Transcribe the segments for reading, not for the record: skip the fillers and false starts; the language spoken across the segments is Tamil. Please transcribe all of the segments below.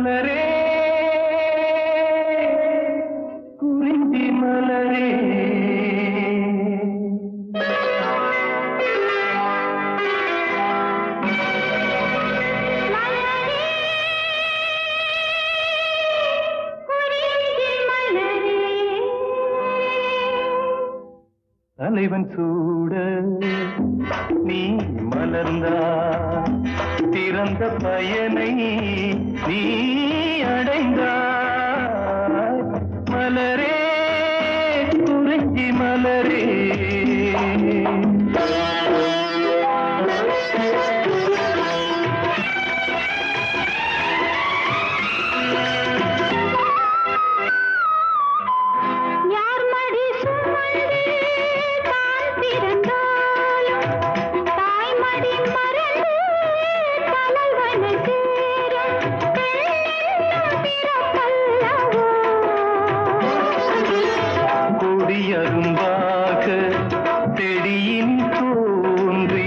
மலரே குறிஞ்சி மலரே தலைவன் சூட நீ மலர்ந்தா திறந்த பயனை நீ அடைந்தாய் மலரே குறிஞ்சி மலரே அரும்பாக செடியின் தோன்றி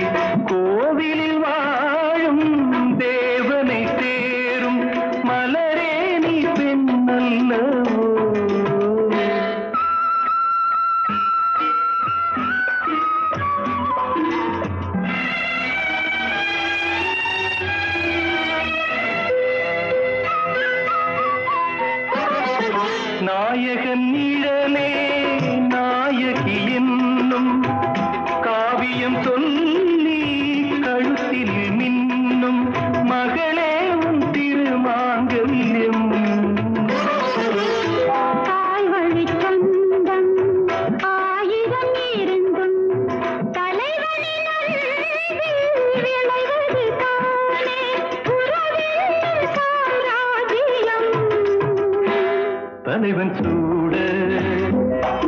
கோவிலில் வாழும் தேவனை சேரும் மலரே நீ பெண்ணல்லவோ நாயகன் நிழலே நாயகி என்னும் காவியம் சொல்லி கழுத்தில் மின்னும் மகளே உன் திருமாங்கல்யம் தாய்வழி சொந்தம் ஆயிரம் இருந்தும் தலைவனின் விளைவது தானே உறவின் சாம்ராஜ்யம் தலைவன் சூட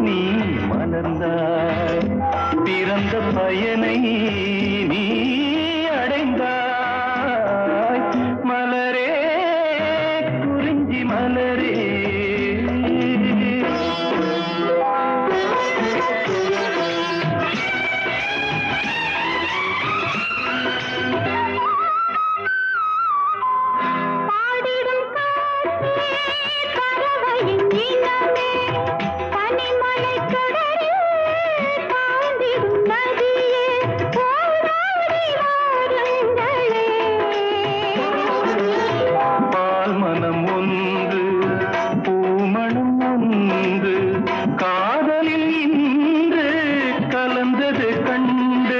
நீ மலர்ந்தாய் பிறந்த பயனை நீ அடைந்தாய் மலரே குறிஞ்சி மலரே காதலில் இன்று கலந்தது கண்டு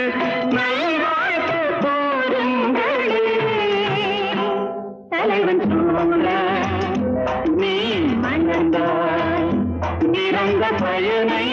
நல்வாழ்த்து போடுங்களே தலைவன் சூழ நீ மணந்தாய் நிறந்த பயனை